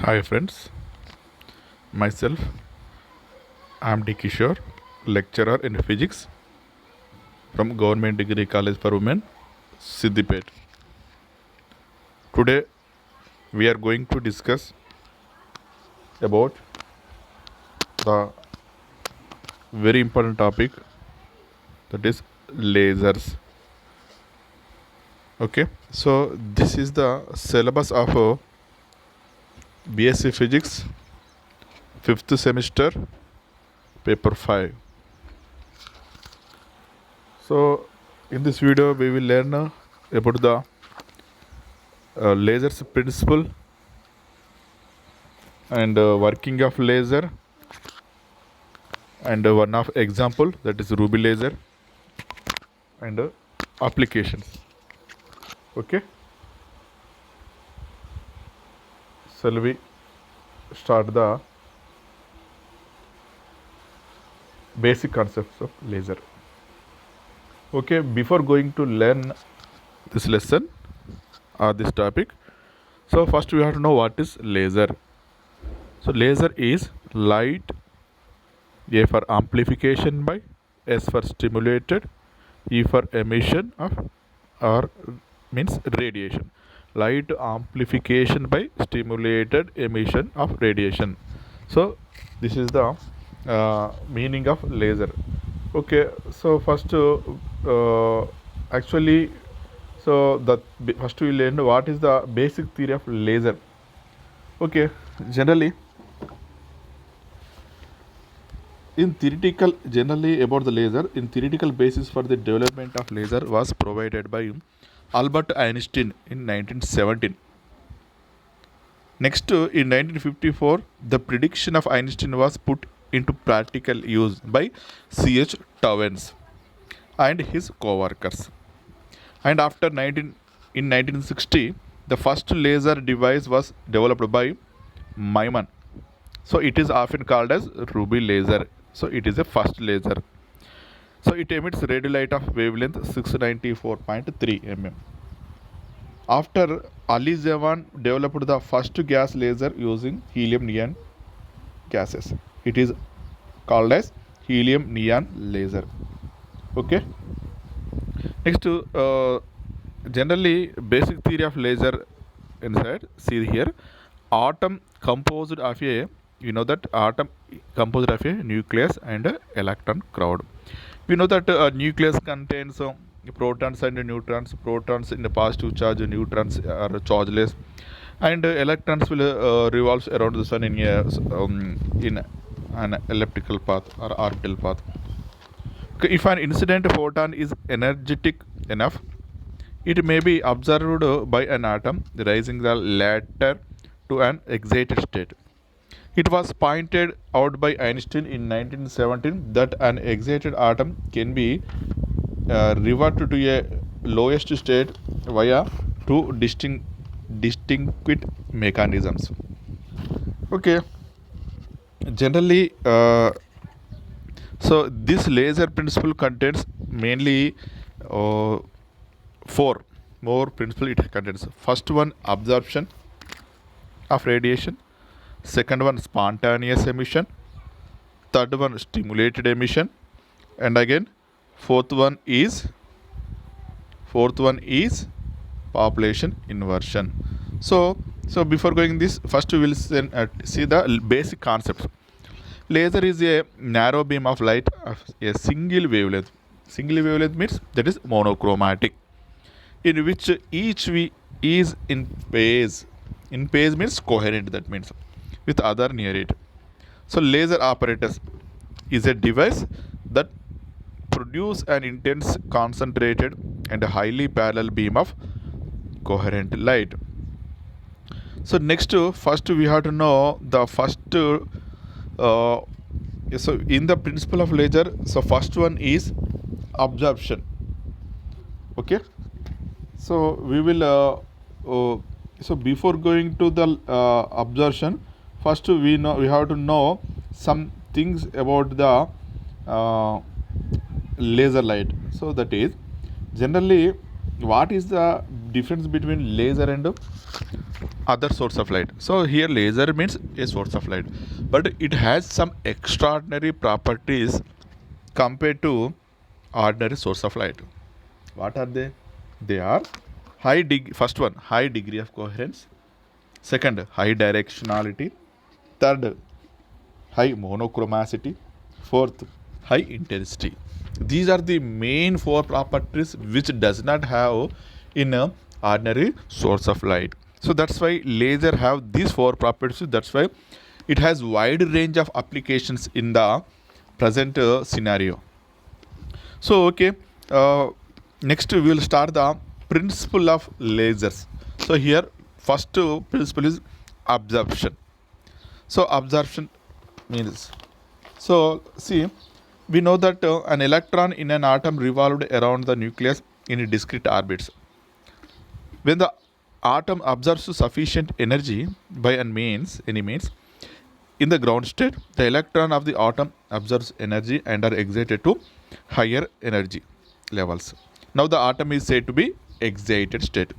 Hi friends, myself I am D. Kishore, lecturer in physics from Government Degree College for Women, Siddipet. Today we are going to discuss about the very important topic, that is lasers. Okay, so this is the syllabus of BSc Physics 5th semester, paper 5. So in this video we will learn about the lasers principle and working of laser, and one of example, that is ruby laser, and applications. Okay, shall we start the basic concepts of laser? Okay, before going to learn this lesson or this topic, so first we have to know what is laser. So laser is light, A for amplification by, S for stimulated, E for emission of, or means radiation. Light amplification by stimulated emission of radiation. So this is the meaning of laser. Okay, so first actually, so the first we learn what is the basic theory of laser. Okay, generally generally about the laser, in theoretical basis for the development of laser was provided by Albert Einstein in 1917. Next, in 1954, the prediction of Einstein was put into practical use by C.H. Towens and his co-workers. And after in 1960, the first laser device was developed by Myman. So it is often called as ruby laser. So it is a first laser. So it emits radio light of wavelength 694.3 mm. After Ali Zevan developed the first gas laser using helium neon gases. It is called as helium neon laser. Okay. Next, generally basic theory of laser inside. See here, atom composed of a, you know that atom composed of a nucleus and a electron cloud. We know that nucleus contains protons and neutrons. Protons in the positive charge, neutrons are chargeless, and electrons will revolve around the sun in an elliptical path or orbital path. Okay, if an incident photon is energetic enough, it may be observed by an atom, raising the latter to an excited state. It was pointed out by Einstein in 1917 that an excited atom can be reverted to a lowest state via two distinct mechanisms. Okay, generally, so this laser principle contains mainly uh, four more principle it contains. First one, absorption of radiation. Second one, spontaneous emission. Third one, stimulated emission. And again, fourth one is population inversion. So before going this, first we will see the basic concepts. Laser is a narrow beam of light of a single wavelength. Single wavelength means that is monochromatic, in which each V is in phase. In phase means coherent, that means with other near it. So laser apparatus is a device that produce an intense, concentrated and highly parallel beam of coherent light. So next, first we have to know the first so in the principle of laser, so first one is absorption. Okay, so we will so before going to the absorption, first we have to know some things about the laser light. So that is, generally, what is the difference between laser and other source of light. So here laser means a source of light, but it has some extraordinary properties compared to ordinary source of light. What are they? They are first one, high degree of coherence. Second, high directionality. Third, high monochromacity. Fourth, high intensity. These are the main four properties which does not have in a ordinary source of light. So that's why laser have these four properties. That's why it has wide range of applications in the present scenario. So okay, next we will start the principle of lasers. So here first principle is absorption. So absorption means, so see, we know that an electron in an atom revolved around the nucleus in discrete orbits. When the atom absorbs sufficient energy by any means, in the ground state, the electron of the atom absorbs energy and are excited to higher energy levels. Now the atom is said to be excited state.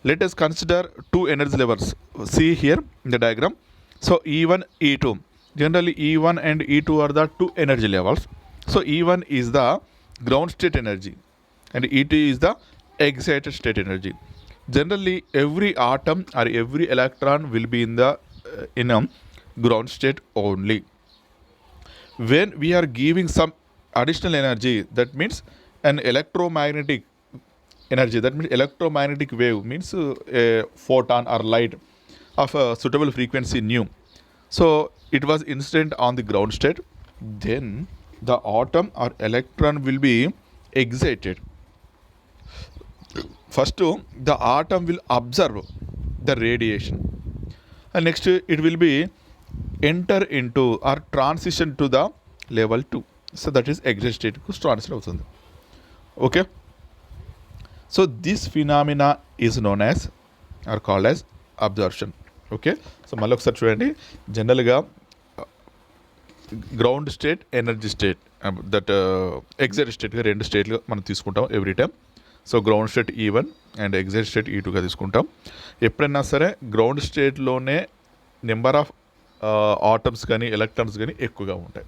Let us consider two energy levels. See here in the diagram. So E1, E2. Generally E1 and E2 are the two energy levels. So E1 is the ground state energy and E2 is the excited state energy. Generally every atom or every electron will be in a ground state only. When we are giving some additional energy, that means an electromagnetic energy, that means electromagnetic wave means a photon or light of a suitable frequency nu. So it was incident on the ground state, then the atom or electron will be excited. First the atom will observe the radiation and next it will be enter into or transition to the level 2. So that is excited state ku transition avutundi. Okay, so this phenomena is known as or called as absorption. Okay, so మళ్ళీ ఒకసారి చూడండి. జనరల్గా ground state, energy state, that excite స్టేట్గా రెండు స్టేట్లు మనం తీసుకుంటాం every time. So ground state E1 and excite state E2గా తీసుకుంటాం. ఎప్పుడైనా సరే గ్రౌండ్ స్టేట్లోనే నెంబర్ ఆఫ్ ఆటమ్స్ కానీ ఎలక్ట్రాన్స్ కానీ ఎక్కువగా ఉంటాయి.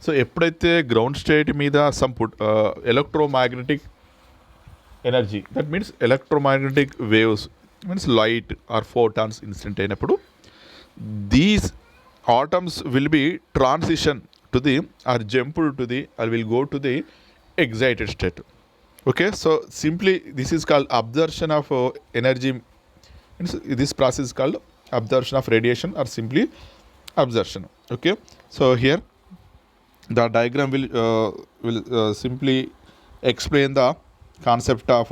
సో ఎప్పుడైతే గ్రౌండ్ స్టేట్ మీద some electromagnetic energy, that means electromagnetic waves means light or photons incident అయినప్పుడు these atoms will be transition to the or jump to the or will go to the excited state. Okay, so simply this is called absorption of energy. This process is called absorption of radiation or simply absorption. Okay, so here the diagram will simply explain the concept of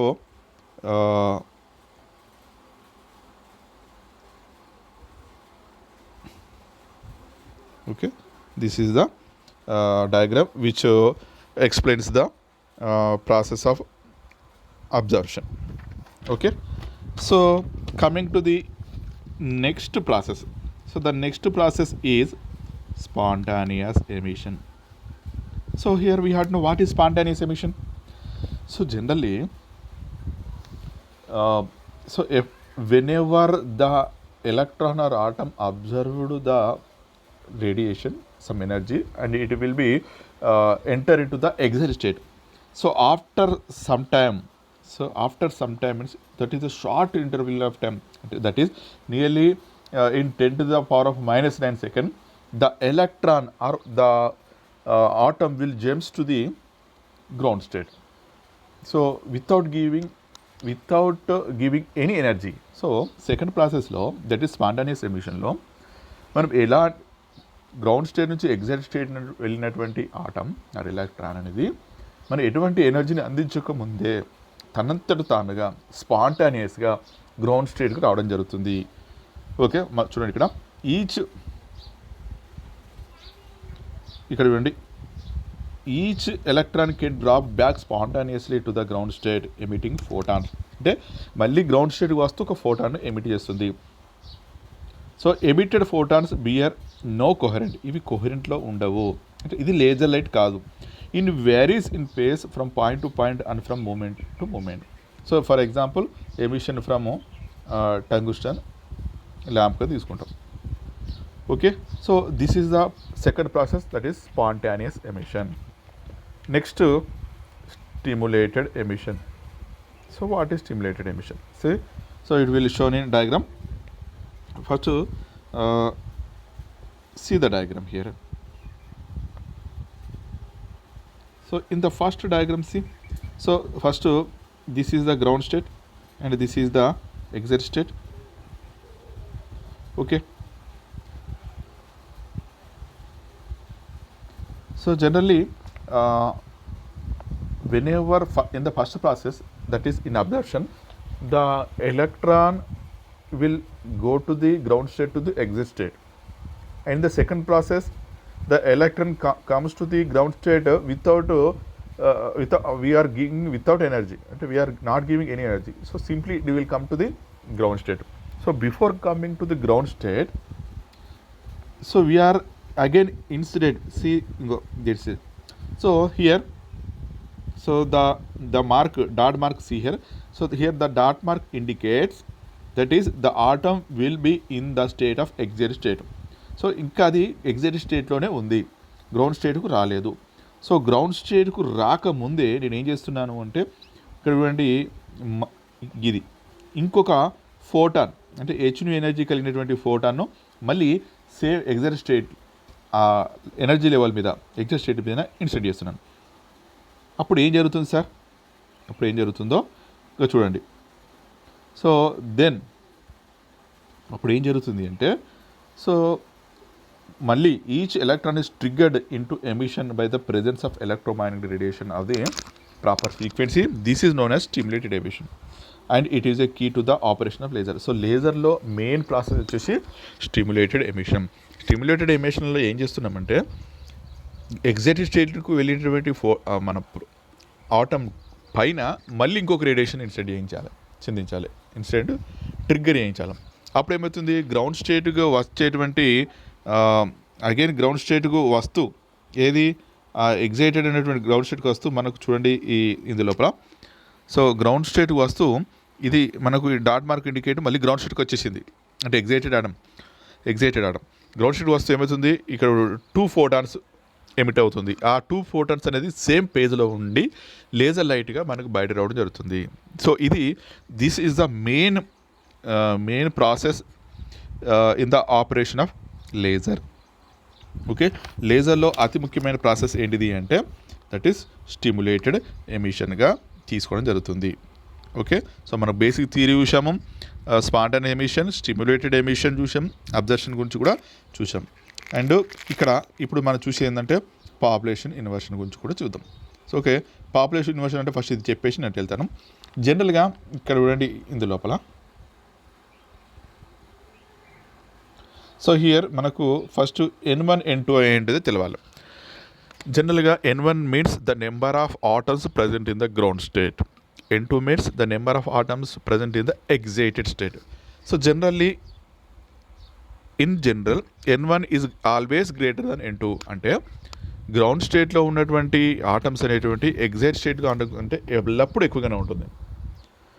okay, this is the diagram which explains the process of absorption. Okay, so coming to the next process. So the next process is spontaneous emission. So here we have to know what is spontaneous emission. So generally so if whenever the electron or atom observed the radiation, some energy, and it will be enter into the excited state. So after some time means that is a short interval of time, that is nearly in 10 to the power of minus 9 second, the electron or the atom will jumps to the ground state. So without giving any energy. So second process law, that is spontaneous emission law, మనం ఎలా ground state నుంచి excite state వెళ్ళినటువంటి atom are electron అనేది మనం ఎటువంటి ఎనర్జీని అందించకముందే తనంతట తానుగా స్పాంటానియస్గా గ్రౌండ్ స్టేట్కి రావడం జరుగుతుంది. ఓకే, చూడండి ఇక్కడ చూడండి, each electron can drop back spontaneously to the ground state emitting photons. అంటే మళ్ళీ గ్రౌండ్ స్టేట్కి వస్తూ ఒక ఫోటాన్ ఎమిట్ చేస్తుంది. So emitted photons bear no coherent, ఇవి కోహరెంట్లో ఉండవు. అంటే ఇది లేజర్ లైట్ కాదు. In varies in phase from point to point and from moment to moment. So for example emission from tungsten ల్యాంప్గా తీసుకుంటాం. Okay, so this is the second process, that is spontaneous emission. Next stimulated emission. So what is stimulated emission? See, so it will shown in diagram. First see the diagram here. So in the first diagram, see, so first this is the ground state and this is the exit state. Okay, so generally whenever in the first process, that is in absorption, the electron will go to the ground state to the exit state. And the second process, the electron comes to the ground state without we are giving without energy, we are not giving any energy, so simply it will come to the ground state. So before coming to the ground state, so we are again incident, see, this is, so here, so the mark, dot mark, see here, so here the dot mark indicates that is the atom will be in the state of exit state. So ఇంకా అది exit స్టేట్లోనే ఉంది, ground స్టేట్కు రాలేదు. So ground స్టేట్కు రాకముందే నేను ఏం చేస్తున్నాను అంటే, ఇక్కడ చూడండి, ఇది ఇంకొక ఫోటాన్, అంటే హెచ్ను ఎనర్జీ కలిగినటువంటి ఫోటాన్ను మళ్ళీ same exit state energy level మీద, ఎగ్జిట్ స్టేట్ మీద ఇన్సర్ట్ చేస్తున్నాను. అప్పుడు ఏం జరుగుతుంది సార్? అప్పుడు ఏం జరుగుతుందో ఇక చూడండి. సో దెన్ అప్పుడు ఏం జరుగుతుంది అంటే, సో మళ్ళీ each electron is triggered into emission by the presence of electromagnetic radiation of the proper frequency. This is known as stimulated emission and it is a key to the operation of laser. So లేజర్లో main process వచ్చేసి stimulated emission. Stimulated ఎమిషన్లో ఏం చేస్తున్నామంటే, excited స్టేట్కు వెళ్ళేటువంటి మన atom పైన మళ్ళీ ఇంకొక రేడియేషన్ చెందించాలి, ఇన్స్టెంట్ ట్రిగ్గర్ చేయించాలి. అప్పుడు ఏమవుతుంది, గ్రౌండ్ స్టేట్గా వచ్చేటువంటి అగైన్ గ్రౌండ్ స్టేట్కు వస్తూ, ఏది ఎగ్జైటెడ్ అనేటువంటి గ్రౌండ్ స్టేట్కి వస్తూ మనకు చూడండి ఇందులోపల. సో గ్రౌండ్ స్టేట్కి వస్తూ ఇది మనకు డాట్ మార్క్ ఇండికేట్ మళ్ళీ గ్రౌండ్ స్టేట్కి వచ్చేసింది, అంటే ఎగ్జైటెడ్ ఆటమ్. గ్రౌండ్ స్టేట్ వస్తూ ఏమవుతుంది, ఇక్కడ 2 ఫోటాన్స్ ఎమిట్ అవుతుంది. ఆ 2 ఫోటాన్స్ అనేది సేమ్ పేజ్లో ఉండి లేజర్ లైట్గా మనకు బయట రావడం జరుగుతుంది. So this is the main process in the operation of laser. Okay, లేజర్లో అతి ముఖ్యమైన ప్రాసెస్ ఏంటిది అంటే, దట్ ఈస్ స్టిమ్యులేటెడ్ ఎమిషన్గా తీసుకోవడం జరుగుతుంది. ఓకే, సో మనం బేసిక్ థియరీ చూసాము, స్పాంటేనియస్ ఎమిషన్, స్టిమ్యులేటెడ్ ఎమిషన్ చూసాం, అబ్జర్ప్షన్ గురించి కూడా చూసాం. అండ్ ఇక్కడ ఇప్పుడు మనం చూసేది ఏంటంటే పాపులేషన్ ఇన్వర్షన్ గురించి కూడా చూద్దాం. సో ఓకే, పాపులేషన్ ఇన్వర్షన్ అంటే ఫస్ట్ ఇది చెప్పేసి నేను వెళ్తాను. జనరల్గా ఇక్కడ చూడండి ఇందులోపల. సో హియర్ మనకు ఫస్ట్ N1 N2 ఏంటిదో తెలవాలి. జనరల్గా N1 means the number of atoms present in the ground state, N2 means the number of atoms present in the excited state. So in general N1 is always greater than N2. అంటే ground స్టేట్లో ఉన్నటువంటి atoms అనేటువంటి excite స్టేట్గా అంటే ఎల్లప్పుడూ ఎక్కువగానే ఉంటుంది.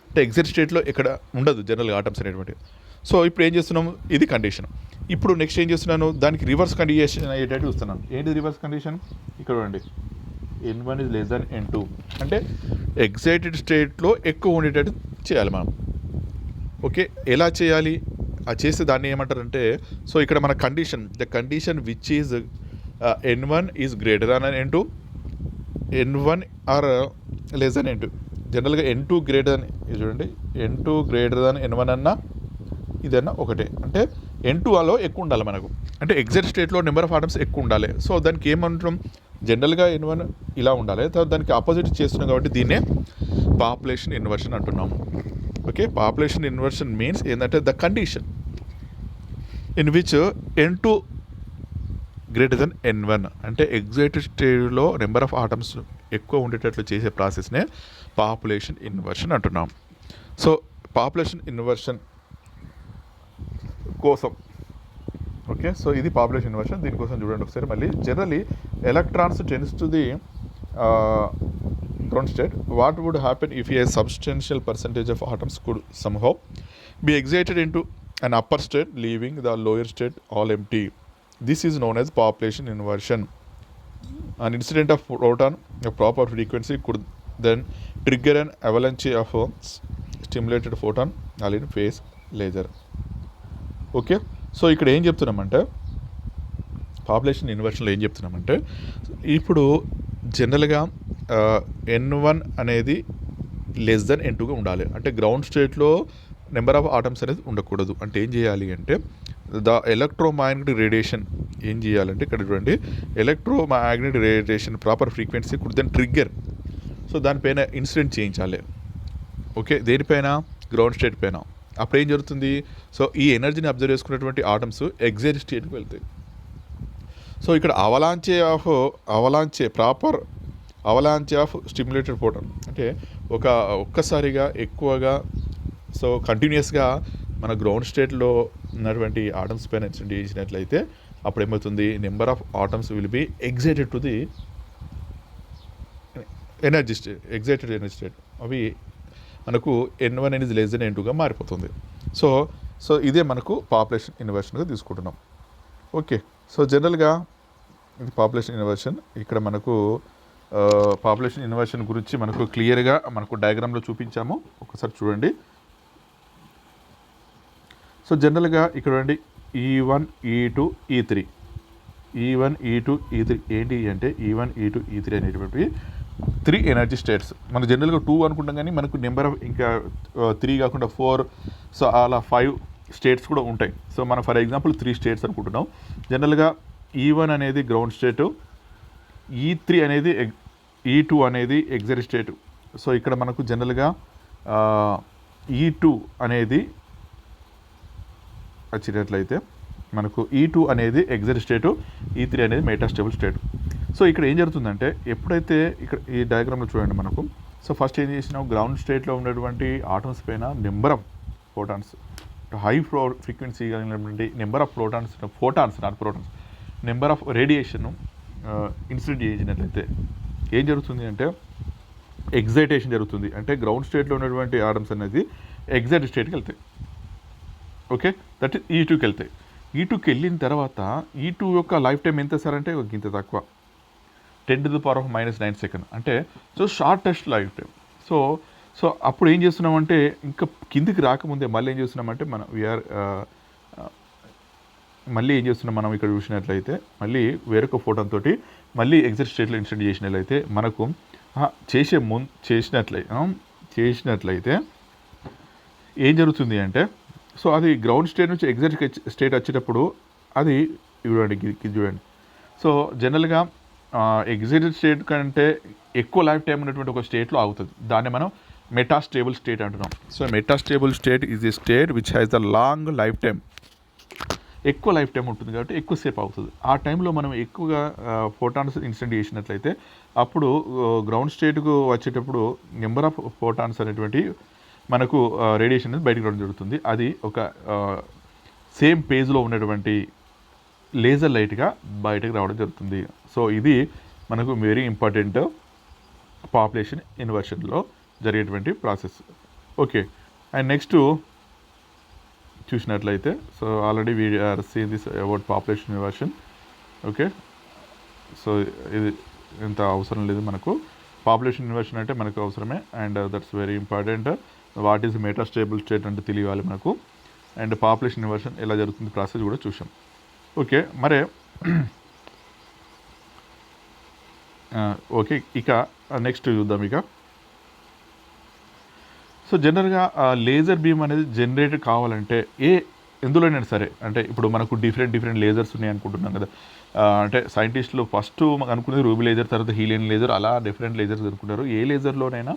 అంటే excite స్టేట్లో ఎక్కడ ఉండదు జనరల్గా ఆటమ్స్ అనేటువంటి. సో ఇప్పుడు ఏం చేస్తున్నాము, ఇది కండిషన్. ఇప్పుడు నెక్స్ట్ ఏం చేస్తున్నాను, దానికి రివర్స్ కండిషన్ అయ్యేటట్టు చూస్తున్నాను. ఏంటి రివర్స్ కండిషన్? ఇక్కడ చూడండి, N1 is less than N2. అంటే ఎగ్జైటెడ్ స్టేట్లో ఎక్కువ ఉండేటట్టు చేయాలి మనం. ఓకే, ఎలా చేయాలి? అది చేస్తే దాన్ని ఏమంటారంటే, సో ఇక్కడ మన condition, the condition which is N1 is greater than N2, N1 or less than N2. జనరల్గా N2 గ్రేటర్ దాన్, చూడండి, N2 గ్రేటర్ దాన్ N1 అన్నా ఇదన్నా ఒకటే. అంటే N2 అలో ఎక్కువ ఉండాలి మనకు, అంటే ఎగ్జాక్ట్ స్టేట్లో నెంబర్ ఆఫ్ ఆటమ్స్ ఎక్కువ ఉండాలి. సో దానికి ఏమంటాం, జనరల్గా N1 ఇలా ఉండాలి, తర్వాత దానికి ఆపోజిట్ చేస్తున్నాం కాబట్టి దీన్నే పాపులేషన్ ఇన్వర్షన్ అంటున్నాము. ఓకే, పాపులేషన్ ఇన్వర్షన్ మీన్స్ ఏంటంటే the condition in which N2 greater than N1, అంటే ఎగ్జైటెడ్ స్టేజ్లో నెంబర్ ఆఫ్ ఆటమ్స్ ఎక్కువ ఉండేటట్లు చేసే ప్రాసెస్నే పాపులేషన్ ఇన్వర్షన్ అంటున్నాం. సో పాపులేషన్ ఇన్వర్షన్ కోసం, ఓకే, సో ఇది పాపులేషన్ ఇన్వర్షన్. దీనికోసం చూడండి ఒకసారి మళ్ళీ. Generally electrons tends to the ground state. What would happen if a substantial percentage of atoms could somehow be excited into an upper state, leaving the lower state all empty. This is known as population inversion. An incident of proton of proper frequency could then trigger an avalanche of stimulated photon all in phase laser. Okay, so ఇక్కడ ఏం చెప్తున్నామంటే population ఇన్వర్షన్లో ఏం చెప్తున్నామంటే ఇప్పుడు జనరల్గా N1 అనేది less than N2గా ఉండాలి. అంటే గ్రౌండ్ స్టేట్లో నెంబర్ ఆఫ్ ఆటమ్స్ అనేది ఉండకూడదు. అంటే ఏం చేయాలి అంటే ద ఎలక్ట్రోమాగ్నెటిక్ రేడియేషన్ ఏం చేయాలంటే ఇక్కడ చూడండి, electromagnetic radiation proper frequency could then trigger. So దానిపైన ఇన్సిడెంట్ చేయించాలి. ఓకే, దేనిపైన? గ్రౌండ్ స్టేట్ పైన. అప్పుడు ఏం జరుగుతుంది? సో ఈ ఎనర్జీని అబ్జర్వ్ చేసుకున్నటువంటి ఆటమ్స్ ఎగ్జైట్ స్టేట్కి వెళ్తాయి. సో ఇక్కడ అవలాంచే ఆఫ్ స్టిమ్యులేటెడ్ ఫోటాన్ అంటే ఒక్కసారిగా ఎక్కువగా సో కంటిన్యూస్గా మన గ్రౌండ్ స్టేట్లో ఉన్నటువంటి ఆటమ్స్ పైన ఇన్సిడెంట్ చేసినట్లయితే అప్పుడు ఏమవుతుంది? Number of atoms will be excited to the excited energy state. అవి మనకు N1 అనేది లెస్ దెన్ N2గా మారిపోతుంది. సో ఇదే మనకు పాపులేషన్ ఇన్వర్షన్గా తీసుకుంటున్నాం. ఓకే, సో జనరల్గా ఇది పాపులేషన్ ఇన్వర్షన్. ఇక్కడ మనకు పాపులేషన్ ఇన్వర్షన్ గురించి మనకు క్లియర్గా మనకు డయాగ్రామ్లో చూపించాము. ఒకసారి చూడండి. సో జనరల్గా ఇక్కడ చూడండి, E1 E2 E3 ఏంటి అంటే E1 E2 E3 అనేటువంటి 3 ఎనర్జీ స్టేట్స్. మనం జనరల్గా 2 అనుకుంటాం, కానీ మనకు నెంబర్ ఆఫ్ ఇంకా 3 కాకుండా 4, సో అలా 5 స్టేట్స్ కూడా ఉంటాయి. సో మనం ఫర్ ఎగ్జాంపుల్ 3 స్టేట్స్ అనుకుంటున్నాం. జనరల్గా E1 అనేది గ్రౌండ్ స్టేటు, E3 అనేది E2 అనేది ఎగ్జైట్ స్టేటు. సో ఇక్కడ మనకు జనరల్గా E2 అనేది వచ్చినట్లయితే మనకు E2 అనేది ఎగ్జైట్ స్టేటు, E3 అనేది మెటాస్టేబుల్ స్టేట్. సో ఇక్కడ ఏం జరుగుతుందంటే ఎప్పుడైతే ఇక్కడ ఈ డయాగ్రామ్లో చూడండి మనకు, సో ఫస్ట్ ఏం చేసినాం, గ్రౌండ్ స్టేట్లో ఉన్నటువంటి ఆటమ్స్ పైన number of photons, high frequency కలిగినటువంటి number of photons number of radiation incident చేసినట్లయితే ఏం జరుగుతుంది అంటే ఎగ్జైటేషన్ జరుగుతుంది. అంటే గ్రౌండ్ స్టేట్లో ఉన్నటువంటి ఆటమ్స్ అనేది ఎగ్జైట్ స్టేట్కి వెళ్తాయి. ఓకే, దట్ ఈస్ E2కి వెళ్తాయి. E2కి వెళ్ళిన తర్వాత E2 యొక్క లైఫ్ టైం ఎంత సార్ అంటే ఇంత తక్కువ, 10⁻⁻⁹ సెకండ్. అంటే so shortest life time. So అప్పుడు ఏం చేస్తున్నామంటే ఇంకా కిందికి రాకముందే మళ్ళీ ఏం చేస్తున్నామంటే మనం మళ్ళీ ఏం చేస్తున్నాం మనం ఇక్కడ చూసినట్లయితే మళ్ళీ వేరొక ఫోటోన్ తోటి మళ్ళీ ఎగ్జైట్ స్టేట్లో ఇన్సిడెంట్ చేసినట్లయితే మనకు చేసినట్లయితే ఏం జరుగుతుంది అంటే, సో అది గ్రౌండ్ స్టేట్ నుంచి ఎగ్జైట్ స్టేట్ వచ్చేటప్పుడు అది చూడండి. సో జనరల్గా ఎగ్జైటెడ్ స్టేట్ కంటే ఎక్కువ లైఫ్ టైం ఉన్నటువంటి ఒక స్టేట్లో ఆగుతుంది. దాన్ని మనం మెటాస్టేబుల్ స్టేట్ అంటున్నాం. So metastable state is a state which has the long life time. ఎక్కువ లైఫ్ టైం ఉంటుంది కాబట్టి ఎక్కువసేపు అవుతుంది. ఆ టైంలో మనం ఎక్కువగా ఫోటాన్స్ ఇన్సిడెంట్ చేసినట్లయితే అప్పుడు గ్రౌండ్ స్టేట్కు వచ్చేటప్పుడు నెంబర్ ఆఫ్ ఫోటాన్స్ అనేటువంటి మనకు రేడియేషన్ అనేది బయటకు రావడం జరుగుతుంది. అది ఒక సేమ్ పేజ్లో ఉన్నటువంటి లేజర్ లైట్గా బయటకు రావడం జరుగుతుంది. సో ఇది మనకు వెరీ ఇంపార్టెంట్ పాపులేషన్ ఇన్వర్షన్లో జరిగేటువంటి ప్రాసెస్. ఓకే, అండ్ నెక్స్ట్ చూసినట్లయితే so already we are seen this about population inversion. Okay, so ఇది ఇంత అవసరం లేదు మనకు. పాపులేషన్ ఇన్వర్షన్ అంటే మనకు అవసరమే, and that's very important. What is metastable state అంటే తెలియాలి మనకు, అండ్ పాపులేషన్ ఇన్వర్షన్ ఎలా జరుగుతుంది ప్రాసెస్ కూడా చూసాం. ఓకే, మరే ఓకే, ఇక నెక్స్ట్ చూద్దాం. ఇక సో జనరల్గా లేజర్ బీమ్ అనేది జనరేట్ కావాలంటే ఎందులోనైనా సరే, అంటే ఇప్పుడు మనకు డిఫరెంట్ లేజర్స్ ఉన్నాయి అనుకుంటున్నాం కదా. అంటే సైంటిస్టులు ఫస్ట్ అనుకునేది రూబీ లేజర్, తర్వాత హీలియన్ లేజర్, అలా డిఫరెంట్ లేజర్స్ అనుకుంటారు. ఏ లేజర్లోనైనా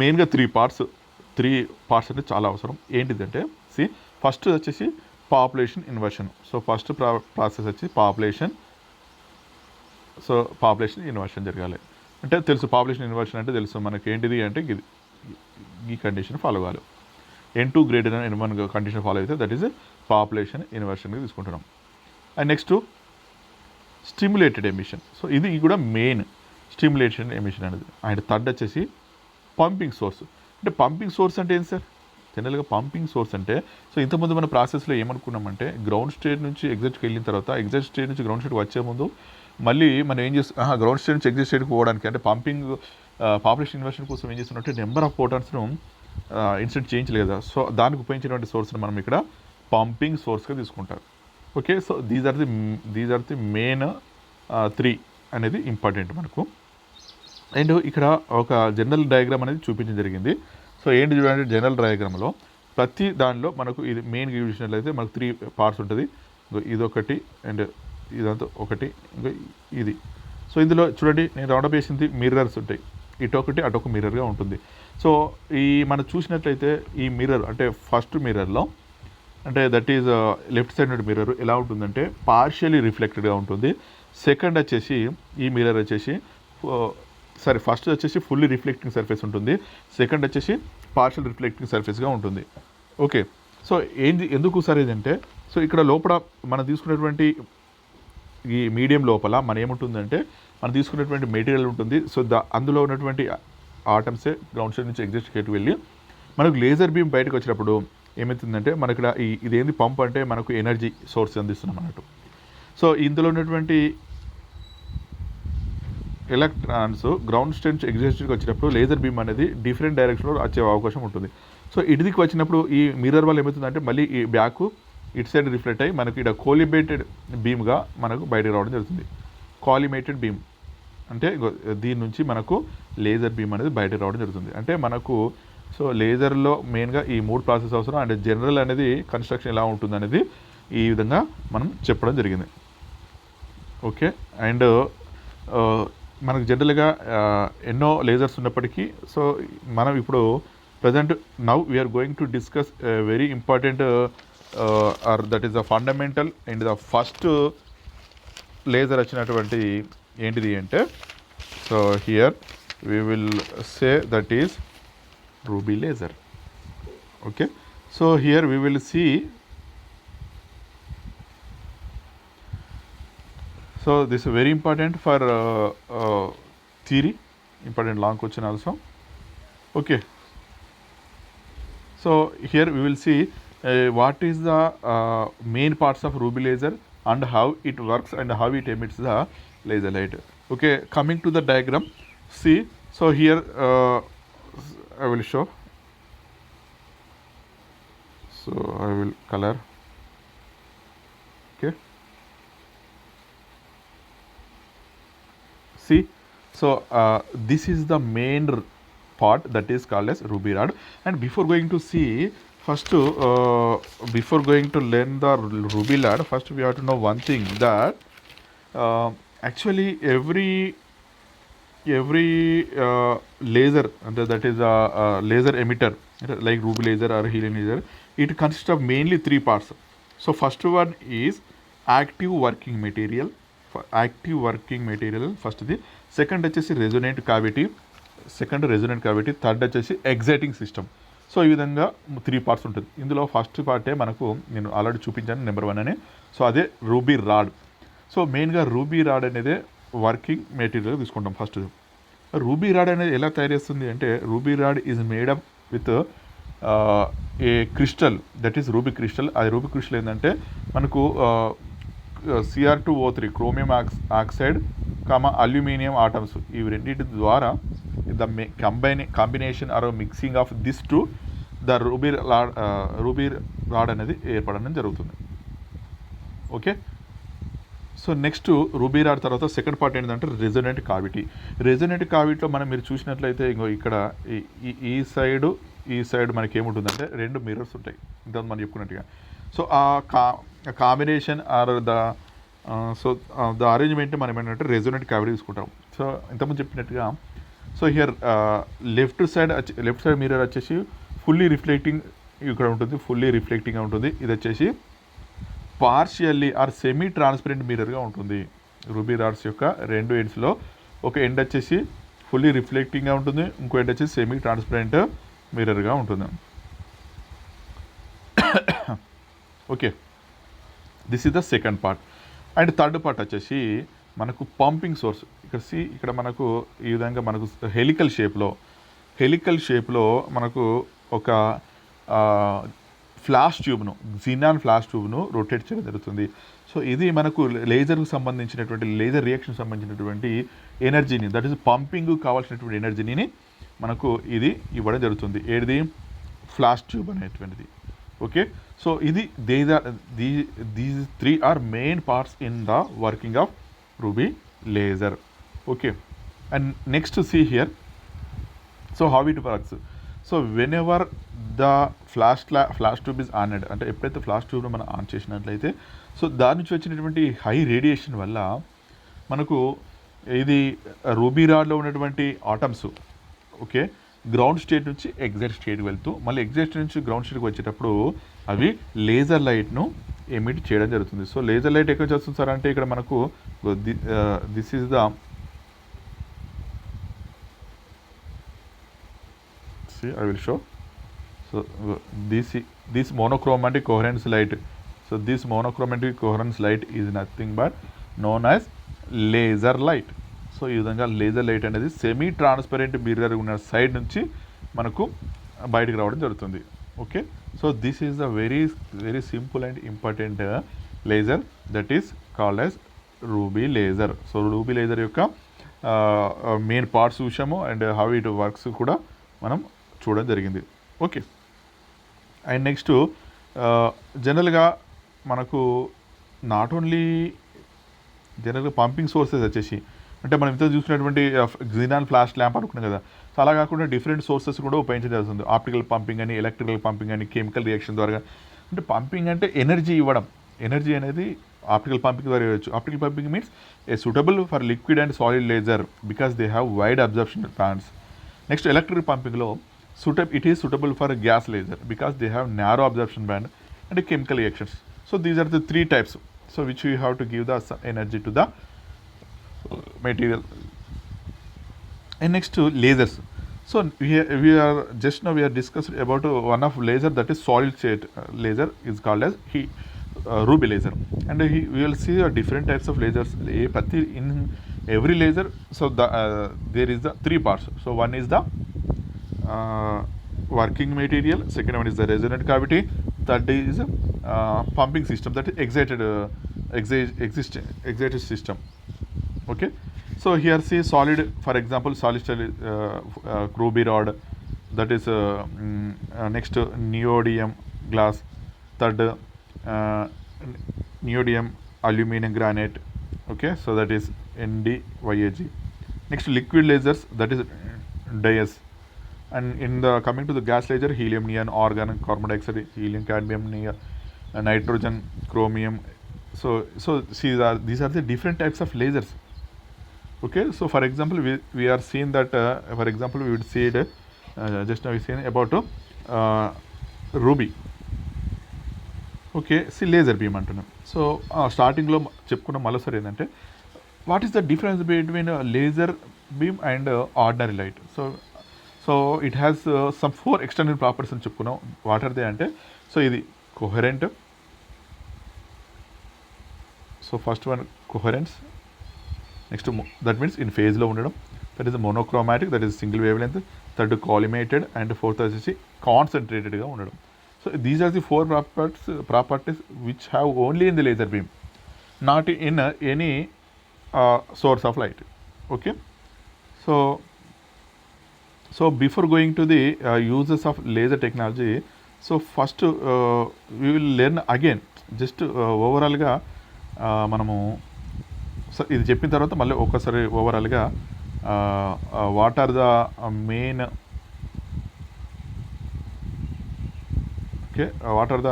మెయిన్గా 3 పార్ట్స్ అనేది చాలా అవసరం. ఏంటిదంటే ఫస్ట్ వచ్చేసి population inversion. So first process వచ్చి పాపులేషన్ ఇన్వర్షన్ జరగాలి. అంటే తెలుసు పాపులేషన్ ఇన్వర్షన్ అంటే తెలుసు మనకి ఏంటిది అంటే ఇది ఈ కండిషన్ ఫాలో కావాలి. N2 greater than N1 condition follow అయితే దట్ ఈస్ పాపులేషన్ ఇన్వర్షన్గా తీసుకుంటున్నాం. And next stimulated emission. So ఇది కూడా మెయిన్ స్టిమ్యులేషన్ ఎమిషన్ అనేది. అండ్ థర్డ్ వచ్చేసి పంపింగ్ సోర్స్. అంటే పంపింగ్ సోర్స్ అంటే ఏంటి సార్? జనరల్గా పంపింగ్ సోర్స్ అంటే సో ఇంతకుముందు మన ప్రాసెస్లో ఏమనుకున్నామంటే గ్రౌండ్ స్టేట్ నుంచి ఎగ్జిట్కి వెళ్ళిన తర్వాత ఎగ్జిట్ స్టేట్ నుంచి గ్రౌండ్ స్టేట్కి వచ్చే ముందు మళ్ళీ మనం ఏం చేస్తాం గ్రౌండ్ స్టేట్ నుంచి ఎగ్జిట్ స్టేట్కి పోవడానికి అంటే పంపింగ్ పాపులేషన్ ఇన్వర్షన్ కోసం ఏం చేస్తున్నట్టు నెంబర్ ఆఫ్ ఫోటాన్స్ను ఇన్సిడెంట్ చేయించలేదు కదా. సో దానికి ఉపయోగించినటువంటి సోర్స్ని మనం ఇక్కడ పంపింగ్ సోర్స్గా తీసుకుంటారు. Okay, so these are the main 3 అనేది ఇంపార్టెంట్ మనకు. అండ్ ఇక్కడ ఒక జనరల్ డయాగ్రామ్ అనేది చూపించడం జరిగింది. సో ఏంటి చూడండి, జనరల్ డయాగ్రామ్లో ప్రతి దానిలో మనకు ఇది మెయిన్ చూసినట్లయితే మనకు 3 పార్ట్స్ ఉంటుంది. ఇదొకటి అండ్ ఇదంతా ఒకటి, ఇంకా ఇది. సో ఇందులో చూడండి నేను రౌండప్ చేసింది మిర్రర్స్ ఉంటాయి, ఇటొకటి అటొక మిర్రర్గా ఉంటుంది. సో మనం చూసినట్లయితే ఈ మిర్రర్ అంటే ఫస్ట్ మిర్రర్లో అంటే దట్ ఈజ్ లెఫ్ట్ సైడ్ నుండి మిర్రర్ ఎలా ఉంటుందంటే పార్షియలీ రిఫ్లెక్టెడ్గా ఉంటుంది. సెకండ్ వచ్చేసి ఈ మిర్రర్ వచ్చేసి ఫస్ట్ వచ్చేసి ఫుల్లీ రిఫ్లెక్టింగ్ సర్ఫేస్ ఉంటుంది, సెకండ్ వచ్చేసి పార్షియల్ రిఫ్లెక్టింగ్ సర్ఫేస్గా ఉంటుంది. ఓకే, సో ఎందుకు సార్ ఇదంటే సో ఇక్కడ లోపల మనం తీసుకున్నటువంటి ఈ మీడియం లోపల మనం ఏముంటుందంటే మనం తీసుకున్నటువంటి మెటీరియల్ ఉంటుంది. సో అందులో ఉన్నటువంటి ఆటమ్సే గ్రౌండ్ స్టేట్ నుంచి ఎగ్జిట్ స్టేట్కి వెళ్ళి మనకు లేజర్ బీమ్ బయటకు వచ్చినప్పుడు ఏమవుతుందంటే మనకి ఇక్కడ ఇదేంది పంప్ అంటే మనకు ఎనర్జీ సోర్స్ అందిస్తున్నాం అన్నట్టు. సో ఇందులో ఉన్నటువంటి ఎలక్ట్రాన్స్ గ్రౌండ్ స్టేట్ నుంచి ఎగ్జిట్ స్టేట్కి వచ్చినప్పుడు లేజర్ బీమ్ అనేది డిఫరెంట్ డైరెక్షన్లో వచ్చే అవకాశం ఉంటుంది. సో ఇటుదికి వచ్చినప్పుడు ఈ మిర్రర్ వల్ల ఏమవుతుందంటే మళ్ళీ ఈ బ్యాక్ ఇటు సైడ్ రిఫ్లెక్ట్ అయ్యి మనకి ఇక్కడ కోలిమేటెడ్ బీమ్గా మనకు బయటకు రావడం జరుగుతుంది. కాలిమేటెడ్ బీమ్ అంటే దీని నుంచి మనకు లేజర్ బీమ్ అనేది బయటకు రావడం జరుగుతుంది. అంటే మనకు సో లేజర్లో మెయిన్గా ఈ 3 ప్రాసెస్ అవసరం. అండ్ జనరల్ అనేది కన్స్ట్రక్షన్ ఎలా ఉంటుంది అనేది ఈ విధంగా మనం చెప్పడం జరిగింది. ఓకే, అండ్ మనకు జనరల్గా ఎన్నో లేజర్స్ ఉన్నప్పటికీ సో మనం ఇప్పుడు present now we're going to discuss very important or that is the fundamental and the first laser వచ్చినటువంటి ఏంటిది అంటే so here we will say that is ruby laser. Okay, so here we will see so this is very important for theory, important long question also. Okay, so here we will see what is the main parts of ruby laser and how it works and how it emits the laser light. Okay, coming to the diagram, see, so here I will show, so I will color. Okay, see, so this is the main part that is called as ruby rod. And before going to see first before going to learn the ruby rod, first we have to know one thing that actually every laser, and that is a laser emitter like ruby laser or helium laser, it consists of mainly 3 parts. So first one is active working material, first ఇది. Second వచ్చేసి రెజొనెంట్ cavity, third వచ్చేసి exciting system. So ఈ విధంగా 3 parts ఉంటుంది. ఇందులో first పార్టే మనకు నేను already చూపించాను నెంబర్ 1 అని. సో అదే రూబీ రాడ్. సో మెయిన్గా రూబీ రాడ్ అనేది వర్కింగ్ మెటీరియల్ తీసుకుంటాం. ఫస్ట్ రూబీ రాడ్ అనేది ఎలా తయారు చేస్తుంది అంటే ruby rod is made up with a crystal, that is ruby crystal. అది రూబీ క్రిస్టల్ ఏంటంటే మనకు Cr2O3 chromium oxide aluminium atoms, ఇవి రెండింటి ద్వారా the combination or mixing of this to the ruby rod అనేది ఏర్పడడం జరుగుతుంది. Okay, so next ruby rod తర్వాత సెకండ్ పార్ట్ ఏంటంటే రెజొనెంట్ కావిటీలో మీరు చూసినట్లయితే ఇంకో ఇక్కడ ఈ సైడ్ మనకి ఏముంటుందంటే 2 మిర్రర్స్ ఉంటాయి ఇంత మనం చెప్పుకున్నట్టుగా. సో ఆ కాంబినేషన్ ఆర్ ద అరేంజ్మెంట్ మనం ఏంటంటే రెజొనెంట్ క్యావిటీ తీసుకుంటాం. సో ఇంతకుముందు చెప్పినట్టుగా so here left side mirror వచ్చేసి ఫుల్లీ రిఫ్లెక్టింగ్ ఇక్కడ ఉంటుంది, ఫుల్లీ రిఫ్లెక్టింగ్గా ఉంటుంది. ఇది వచ్చేసి పార్షియల్లీ ఆర్ సెమీ ట్రాన్స్పరెంట్ మిర్రర్గా ఉంటుంది. రూబీ రాడ్స్ యొక్క 2 ఎండ్స్లో ఒక ఎండ్ వచ్చేసి ఫుల్లీ రిఫ్లెక్టింగ్గా ఉంటుంది, ఇంకో ఎండ్ వచ్చేసి సెమీ ట్రాన్స్పరెంట్ మిర్రర్గా ఉంటుంది. Okay, this is the second part. And third part వచ్చేసి మనకు పంపింగ్ సోర్స్. ఇక్కడ మనకు ఈ విధంగా మనకు హెలికల్ షేప్లో మనకు ఒక ఫ్లాష్ ట్యూబ్ను, జినాన్ ఫ్లాష్ ట్యూబ్ను రొటేట్ చేయడం జరుగుతుంది. సో ఇది మనకు లేజర్కి సంబంధించినటువంటి లేజర్ రియాక్షన్ సంబంధించినటువంటి ఎనర్జీని, దట్ ఈస్ పంపింగ్ కావాల్సినటువంటి ఎనర్జీని మనకు ఇది ఇవ్వడం జరుగుతుంది. ఏది ఫ్లాష్ ట్యూబ్ అనేటువంటిది. ఓకే, సో ఇది these three are main parts in the working of ruby laser. Okay, and next see here, so how it works. So whenever the flash tube is on, అంటే ఎప్పుడైతే flash ట్యూబ్ను మనం on చేసినట్లయితే so దాని నుంచి వచ్చినటువంటి high radiation వల్ల మనకు ఇది రూబీ రాడ్లో ఉన్నటువంటి ఆటమ్స్ ఓకే గ్రౌండ్ స్టేట్ నుంచి ఎగ్జైట్ స్టేట్కి వెళ్తూ మళ్ళీ ఎగ్జైట్ నుంచి గ్రౌండ్ స్టేట్కి వచ్చేటప్పుడు అవి లేజర్ లైట్ను ఎమిట్ చేయడం జరుగుతుంది. సో లేజర్ లైట్ ఎక్కడ చేస్తుంది సార్ అంటే ఇక్కడ మనకు this is the I will show. So this monochromatic coherence light. So this monochromatic coherence light is nothing but known as laser light. So ఈ విధంగా లేజర్ లైట్ అనేది సెమీ ట్రాన్స్పరెంట్ మిర్రర్ ఉన్న side నుంచి మనకు బయటకు రావడం జరుగుతుంది. Okay, so this is the very very simple and important laser that is called as ruby laser. So ruby laser యొక్క మెయిన్ పార్ట్స్ చూసాము అండ్ హౌ ఇట్ వర్క్స్ కూడా మనం చూడడం జరిగింది. ఓకే, అండ్ నెక్స్ట్ జనరల్గా మనకు నాట్ ఓన్లీ జనరల్గా pumping sources వచ్చేసి అంటే మనం ఇంత చూసినటువంటి జినాన్ ఫ్లాష్ ల్యాంప్ అనుకున్నాం కదా, సో అలా కాకుండా డిఫరెంట్ సోర్సెస్ కూడా ఉపయోగించడం జరుగుతుంది. ఆప్టికల్ పంపింగ్ అని, ఎలక్ట్రికల్ పంపింగ్ అని, కెమికల్ రియాక్షన్ ద్వారా. అంటే పంపింగ్ అంటే ఎనర్జీ ఇవ్వడం, ఎనర్జీ అనేది ఆప్టికల్ పంపింగ్ ద్వారా ఇవ్వచ్చు. Optical pumping means a suitable for liquid and solid laser because they have wide absorption plans. Next electric పంపింగ్లో it is suitable for a gas laser because they have narrow absorption band and chemical reactions. So these are the three types, so which we have to give the energy to the material. And next to lasers. So we are just now we are discussed about one of laser that is solid state laser is called as Ruby laser, and we will see different types of lasers in every laser. So there is the three parts. So one is the working material, second one is the resonant cavity, third is pumping system, that is excited system. Okay, so here see solid, for example solid ruby rod, that is next neodymium glass, third neodymium aluminum granite. Okay, so that is NdYAG. Next liquid lasers, that is dias. And in the coming to the gas laser, helium, neon, argon, carbon dioxide, helium, cadmium, neon, nitrogen, chromium. So see these are the different types of lasers. Okay, so for example we are seeing that for example we would see it just now we seen about ruby. Okay, see laser beam antunam. So starting lo cheppukunnam malosari endante what is the difference between laser beam and ordinary light. So it has some four external properties అని చెప్పుకున్నాం. What are they అంటే so ఇది coherent, so first one coherence, next that means in ఫేజ్లో ఉండడం, that is monochromatic, that is single wavelength, third collimated and fourth వచ్చేసి కాన్సన్ట్రేటెడ్గా ఉండడం. So these are the four properties which have only in the laser beam, not in any source of light. Okay, so before going to the uses of laser technology, so first we will learn again just ఓవరాల్గా మనము ఇది చెప్పిన తర్వాత మళ్ళీ ఒక్కసారి ఓవరాల్గా what are the main what are the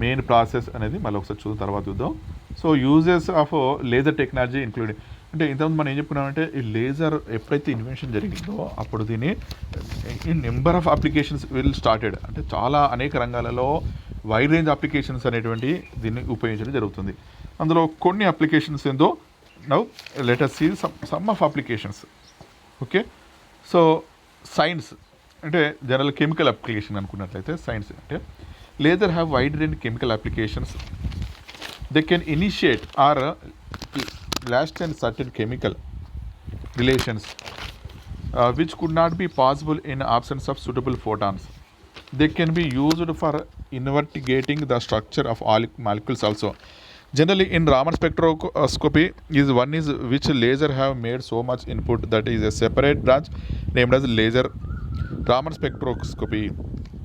main process అనేది మళ్ళీ ఒకసారి చూసిన తర్వాత చూద్దాం. So uses of laser technology including అంటే ఇంతకుముందు మనం ఏం చెప్పుకున్నామంటే ఈ లేజర్ ఎప్పుడైతే ఇన్వెన్షన్ జరిగిందో అప్పుడు దీన్ని ఈ number of applications will started, అంటే చాలా అనేక రంగాలలో వైడ్ రేంజ్ అప్లికేషన్స్ అనేటువంటి దీన్ని ఉపయోగించడం జరుగుతుంది. అందులో కొన్ని అప్లికేషన్స్ ఏందో now let us see some of applications. Okay, so science అంటే జనరల్ కెమికల్ అప్లికేషన్ అనుకున్నట్లయితే సైన్స్ అంటే laser have wide range chemical applications. They can initiate or last and certain chemical relations which could not be possible in absence of suitable photons. They can be used for investigating the structure of all molecules also. Generally in Raman spectroscopy is one is which laser have made so much input that is a separate branch named as laser. Raman spectroscopy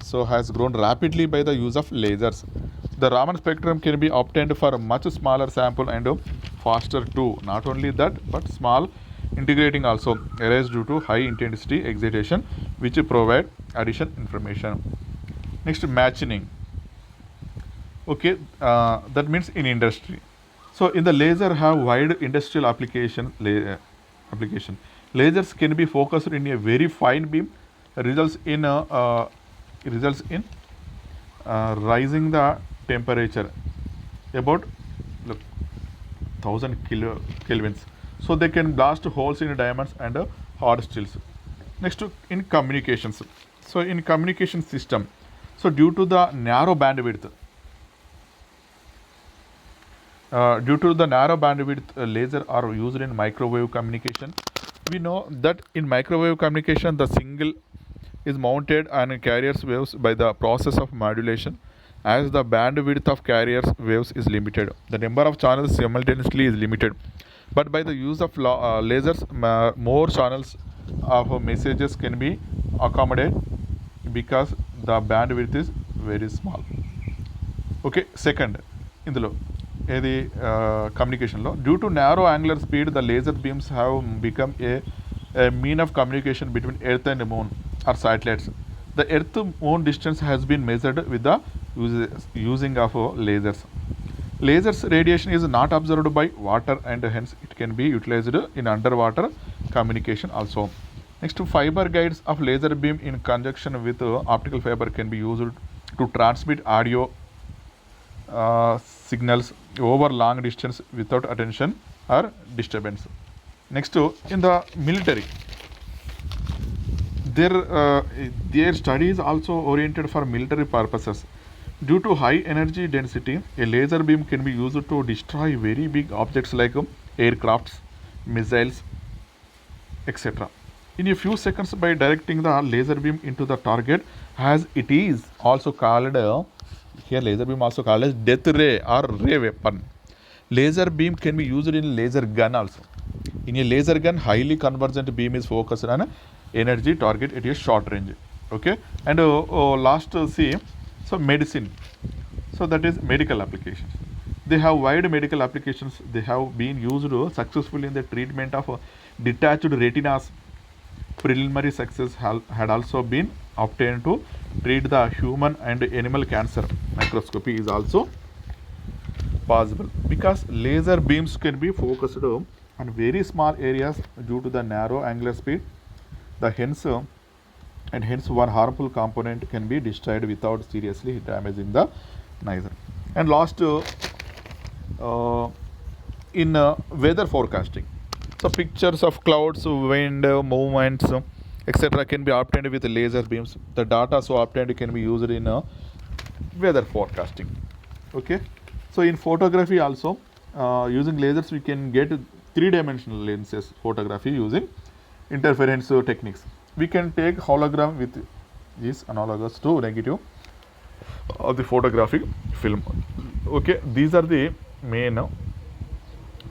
so has grown rapidly by the use of lasers. The Raman spectrum can be obtained for a much smaller sample and faster too. Not only that, but small integrating also arise due to high intensity excitation, which provide additional information. Next, matching. Okay, that means in industry. So in the laser have wide industrial application. Lasers can be focused in a very fine beam, results in rising the temperature about look, 1000 kelvins. So they can blast holes in diamonds and hard steels. Next, in communications. So in communication system, so due to the narrow bandwidth, laser are used in microwave communication. We know that in microwave communication, the signal is mounted on carriers waves by the process of modulation. As the bandwidth of carriers waves is limited, the number of channels simultaneously is limited. But by the use of lasers, more channels of messages can be accommodated because the bandwidth is very small. Okay, second, ఇందులో ఏది కమ్యూనికేషన్లో due to narrow angular speed the laser beams have become a mean of communication between earth and moon or satellites. The earth moon distance has been measured with the using of lasers. Lasers radiation is not observed by water and hence it can be utilized in underwater communication also. Next, fiber guides of laser beam in conjunction with optical fiber can be used to transmit audio signals over long distance without attention or disturbance. Next, in the military, their study is also oriented for military purposes. Due to high energy density, a laser beam can be used to destroy very big objects like aircrafts, missiles, etc. in a few seconds by directing the laser beam into the target, as it is also called here laser beam also called as death ray or ray weapon. Laser beam can be used in laser gun also. In a laser gun, highly convergent beam is focused on energy target at a short range. Okay, and last see, so medicine, so that is medical applications. They have wide medical applications. They have been used successfully in the treatment of detached retinas. Preliminary success had also been obtained to treat the human and animal cancer. Microscopy is also possible because laser beams can be focused on very small areas due to the narrow angular speed. Hence one harmful component can be destroyed without seriously damaging the laser. And last, in weather forecasting, so pictures of clouds, wind movements, etc. can be obtained with laser beams. The data so obtained can be used in weather forecasting. Okay, so in photography also, using lasers we can get three-dimensional lenses photography using interference techniques. We can take hologram with is analogous to negative of the photographic film. Okay, these are the main.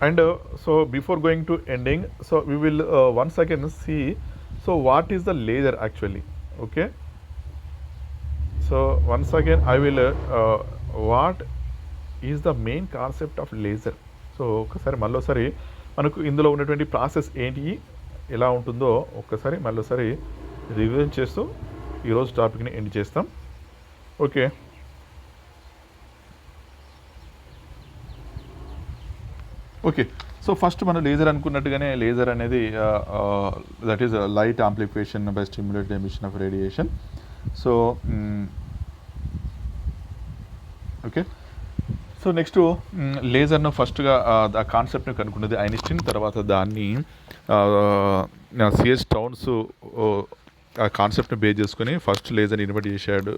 And so before going to ending, so we will once again see, so what is the laser actually. Okay, so once again I will what is the main concept of laser. So ఒకసారి మళ్ళీసారి మనకు ఇందులో ఉన్నటువంటి process ఏంటి, ఎలా ఉంటుందో ఒక్కసారి మళ్ళీసారి revision చేస్తూ ఈరోజు టాపిక్ని ఎండ్ చేస్తాం. Okay, okay. సో ఫస్ట్ మనం లేజర్ అనుకున్నట్టుగానే లేజర్ అనేది that is light amplification by stimulated emission of radiation. So okay, so next లేజర్ను ఫస్ట్గా ఆ కాన్సెప్ట్ని కనుక్కున్నది ఐన్స్టీన్. తర్వాత దాన్ని సిఎస్ టౌన్స్ ఆ కాన్సెప్ట్ని బేస్ చేసుకొని ఫస్ట్ లేజర్ని ఇన్వెంట్ చేశాడు.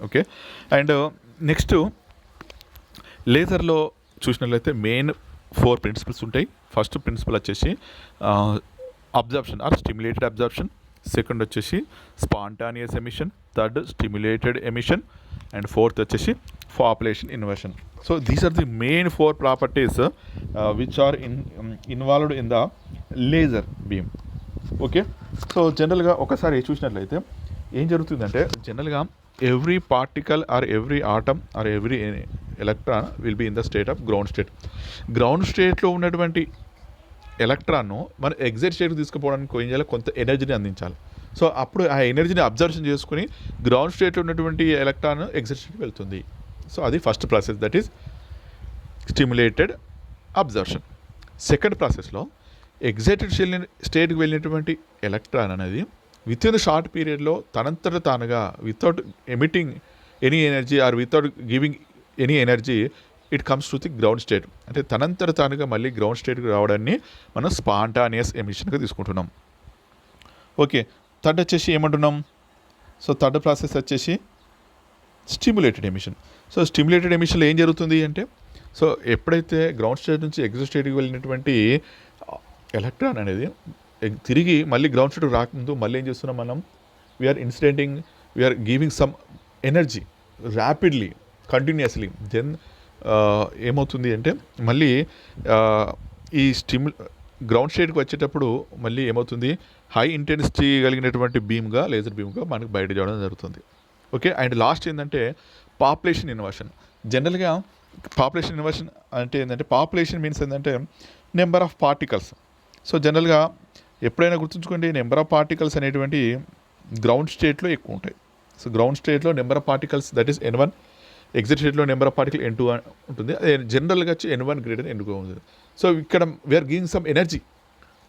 ఓకే, అండ్ నెక్స్ట్ లేజర్లో చూసినట్లయితే మెయిన్ 4 ప్రిన్సిపల్స్ ఉంటాయి. ఫస్ట్ ప్రిన్సిపల్ వచ్చేసి absorption or stimulated absorption. Second వచ్చేసి spontaneous emission, third stimulated emission, and fourth వచ్చేసి population inversion. So these are the main 4 properties which are involved in the laser beam. Okay, so జనరల్గా ఒకసారి చూసినట్లయితే ఏం జరుగుతుందంటే జనరల్గా every particle or every atom or every electron will be in the state of ground state. Ground స్టేట్లో ఉన్నటువంటి ఎలక్ట్రాన్ను మనం excite స్టేట్కి తీసుకుపోవడానికి ఏం చేయాలి, కొంత ఎనర్జీని అందించాలి. సో అప్పుడు ఆ ఎనర్జీని అబ్జర్వేషన్ చేసుకుని గ్రౌండ్ స్టేట్లో ఉన్నటువంటి ఎలక్ట్రాన్ ఎగ్జైట్ స్టేట్కి వెళ్తుంది. సో అది first process, that is stimulated absorption. Second ప్రాసెస్లో ఎగ్జైటెడ్ స్టేట్కి వెళ్ళినటువంటి ఎలక్ట్రాన్ అనేది విత్ ఇన్ షార్ట్ పీరియడ్లో తనంతట తానుగా without emitting any energy or without giving any energy it comes to the ground state. అంటే తనంతట తానుగా మళ్ళీ గ్రౌండ్ స్టేట్కి రావడాన్ని మనం స్పాంటానియస్ ఎమిషన్గా తీసుకుంటున్నాం. ఓకే, థర్డ్ వచ్చేసి ఏమంటున్నాం, సో థర్డ్ ప్రాసెస్ వచ్చేసి స్టిమ్యులేటెడ్ ఎమిషన్. సో స్టిమ్యులేటెడ్ ఎమిషన్లో ఏం జరుగుతుంది అంటే, సో ఎప్పుడైతే గ్రౌండ్ స్టేట్ నుంచి ఎగ్జైట్ స్టేట్కి వెళ్ళినటువంటి ఎలక్ట్రాన్ అనేది తిరిగి మళ్ళీ గ్రౌండ్ స్టేట్కి రాకముందు మళ్ళీ ఏం చేస్తున్నాం మనం, we are giving some energy rapidly continuously. Then ఏమవుతుంది అంటే మళ్ళీ ఈ గ్రౌండ్ స్టేట్కి వచ్చేటప్పుడు మళ్ళీ ఏమవుతుంది, హై ఇంటెన్సిటీ కలిగినటువంటి బీమ్గా లేజర్ బీమ్గా మనకు బయట చేయడం జరుగుతుంది. ఓకే, అండ్ లాస్ట్ ఏంటంటే పాపులేషన్ ఇన్వర్షన్. జనరల్గా పాపులేషన్ ఇన్వర్షన్ అంటే ఏంటంటే, పాపులేషన్ మీన్స్ ఏంటంటే నెంబర్ ఆఫ్ పార్టికల్స్. సో జనరల్గా ఎప్పుడైనా గుర్తుంచుకోండి, నెంబర్ ఆఫ్ పార్టికల్స్ అనేటువంటి గ్రౌండ్ స్టేట్లో ఎక్కువ ఉంటాయి. సో గ్రౌండ్ స్టేట్లో number of particles that is N1, exit స్టేట్లో నెంబర్ ఆఫ్ పార్టికల్ N2 ఉంటుంది. అదే జనరల్గా వచ్చి N1 గ్రేటర్ N2 ఉంటుంది. సో ఇక్కడ we are giving some energy,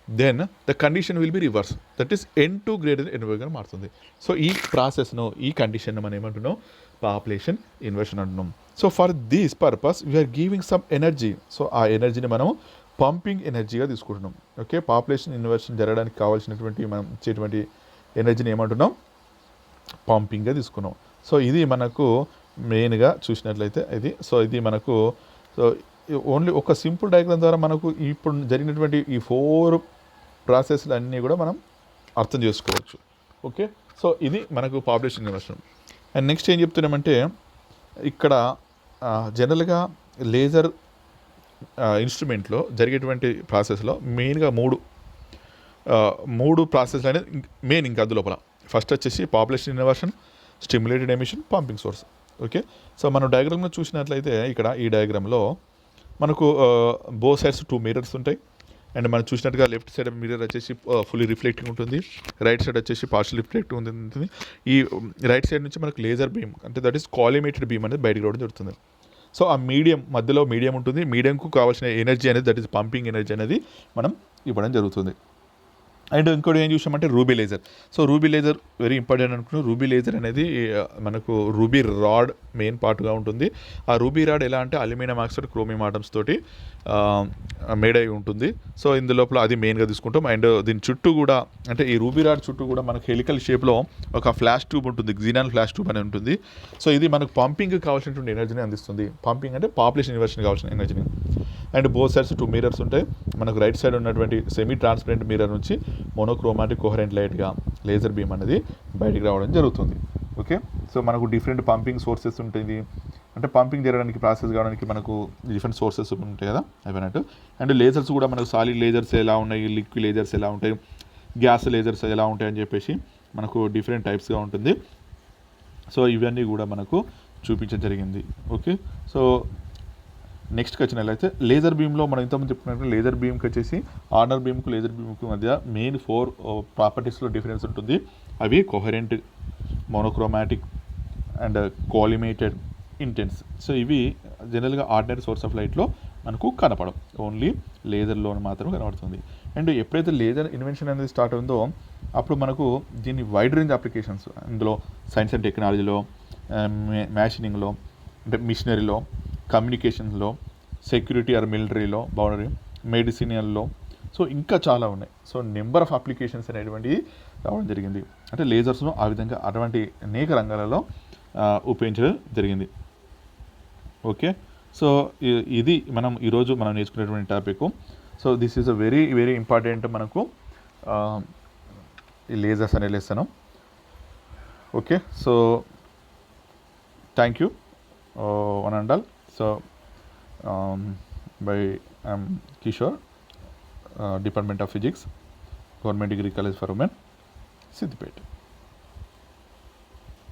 then the condition will be reverse, that is N2 greater N1గా మారుతుంది. సో ఈ ప్రాసెస్ను, ఈ కండిషన్ మనం ఏమంటున్నాం, పాపులేషన్ ఇన్వర్షన్ అంటున్నాం. So for this purpose we are giving some energy. So ఆ ఎనర్జీని మనం పంపింగ్ ఎనర్జీగా తీసుకుంటున్నాం. ఓకే, పాపులేషన్ ఇన్వర్షన్ జరగడానికి కావాల్సినటువంటి మనం ఇచ్చేటువంటి ఎనర్జీని ఏమంటున్నాం, పంపింగ్గా తీసుకున్నాం. సో ఇది మనకు మెయిన్గా చూసినట్లయితే ఇది మనకు, సో ఓన్లీ ఒక సింపుల్ డయాగ్రామ్ ద్వారా మనకు ఇప్పుడు జరిగినటువంటి ఈ 4 ప్రాసెస్లు అన్నీ కూడా మనం అర్థం చేసుకోవచ్చు. ఓకే, సో ఇది మనకు పాపులేషన్ ఇన్వర్షన్. అండ్ నెక్స్ట్ ఏం చెప్తున్నామంటే, ఇక్కడ జనరల్గా లేజర్ ఇన్స్ట్రుమెంట్లో జరిగేటువంటి ప్రాసెస్లో మెయిన్గా మూడు ప్రాసెస్లు అనేది మెయిన్. ఇంకా అందులోపల ఫస్ట్ వచ్చేసి population inversion, stimulated emission, pumping source. Okay, so మనం డయాగ్రామ్లో చూసినట్లయితే ఇక్కడ ఈ డయాగ్రామ్లో మనకు బోత్ సైడ్స్ 2 మిర్రర్స్ ఉంటాయి. అండ్ మనం చూసినట్టుగా లెఫ్ట్ సైడ్ మిర్రర్ వచ్చేసి ఫుల్లీ రిఫ్లెక్టింగ్ ఉంటుంది, రైట్ సైడ్ వచ్చేసి పార్షియల్ రిఫ్లెక్టింగ్ ఉంటుంది. ఈ రైట్ సైడ్ నుంచి మనకు లేజర్ బీమ్ అంటే దట్ ఈస్ కాలిమేటెడ్ బీమ్ అనేది బయటకు రావడం జరుగుతుంది. సో ఆ మధ్యలో మీడియం ఉంటుంది, మీడియంకు కావాల్సిన ఎనర్జీ అనేది దట్ ఈస్ పంపింగ్ ఎనర్జీ అనేది మనం ఇవ్వడం జరుగుతుంది. అండ్ ఇంకోటి ఏం చూసామంటే ruby laser. So ruby laser very important అనుకున్నాం. రూబీ లేజర్ అనేది మనకు రూబీ రాడ్ మెయిన్ పార్ట్గా ఉంటుంది. ఆ రూబీ రాడ్ ఎలా అంటే అల్యూమినియం ఆక్సైడ్ క్రోమియం ఆటమ్స్ తోటి మేడ్ అయి ఉంటుంది. సో ఇందులోపల అది మెయిన్గా తీసుకుంటాం. అండ్ దీని చుట్టూ కూడా అంటే ఈ రూబీ రాడ్ చుట్టూ కూడా మనకు హెలికల్ షేప్లో ఒక ఫ్లాష్ ట్యూబ్ ఉంటుంది, జినాన్ ఫ్లాష్ ట్యూబ్ అని ఉంటుంది. సో ఇది మనకు పంపింగ్కి కావాల్సినటువంటి ఎనర్జీని అందిస్తుంది. పంపింగ్ అంటే పాపులేషన్ ఇన్వర్షన్ కావాల్సిన ఎనర్జీని. అండ్ బోత్ సైడ్స్ 2 మిర్రర్స్ ఉంటాయి. మనకు రైట్ సైడ్ ఉన్నటువంటి సెమీ ట్రాన్స్పరెంట్ మిర్రర్ నుంచి మోనోక్రోమాటిక్ కోహరెంట్ లైట్గా లేజర్ బీమ్ అనేది బయటికి రావడం జరుగుతుంది. ఓకే, సో మనకు డిఫరెంట్ పంపింగ్ సోర్సెస్ ఉంటుంది. అంటే పంపింగ్ జరగడానికి ప్రాసెస్ కావడానికి మనకు డిఫరెంట్ సోర్సెస్ ఉంటాయి కదా అన్నట్టు. అండ్ లేజర్స్ కూడా మనకు సాలిడ్ లేజర్స్ ఎలా ఉన్నాయి, లిక్విడ్ లేజర్స్ ఎలా ఉంటాయి, గ్యాస్ లేజర్స్ ఎలా ఉంటాయి అని చెప్పేసి మనకు డిఫరెంట్ టైప్స్గా ఉంటుంది. సో ఇవన్నీ కూడా మనకు చూపించడం జరిగింది. ఓకే, సో నెక్స్ట్కి వచ్చినట్లయితే లేజర్ బీమ్లో మనం ఇంతకుముందు చెప్పుకున్నట్టు లేజర్ బీమ్కి వచ్చేసి ఆర్డర్ బీమ్కు లేజర్ బీమ్కి మధ్య మెయిన్ 4 ప్రాపర్టీస్లో డిఫరెన్స్ ఉంటుంది. అవి coherent, monochromatic and collimated, intense. So ఇవి జనరల్గా ఆర్డినరీ సోర్స్ ఆఫ్ లైట్లో మనకు కనపడం, ఓన్లీ లేజర్లో మాత్రం కనబడుతుంది. అండ్ ఎప్పుడైతే లేజర్ ఇన్వెన్షన్ అనేది స్టార్ట్ అయిందో అప్పుడు మనకు దీన్ని వైడ్ రేంజ్ అప్లికేషన్స్ ఇందులో సైన్స్ అండ్ టెక్నాలజీలో, మ్యాషినింగ్లో అంటే మిషనరీలో, కమ్యూనికేషన్స్లో, సెక్యూరిటీ ఆర్ మిలిటరీలో, బౌండరీ, మెడిసినల్లో, సో ఇంకా చాలా ఉన్నాయి. సో నెంబర్ ఆఫ్ అప్లికేషన్స్ అనేటువంటివి రావడం జరిగింది. అంటే లేజర్స్ను ఆ విధంగా అటువంటి అనేక రంగాలలో ఉపయోగించడం జరిగింది. ఓకే, సో ఇది ఈరోజు మనం నేర్చుకునేటువంటి topic. So this is a very very important మనకు ఈ లేజర్స్ అనే lesson. Okay, so thank you one and all. So bye I'm Kishore, department of physics, government degree college for women, Siddipet.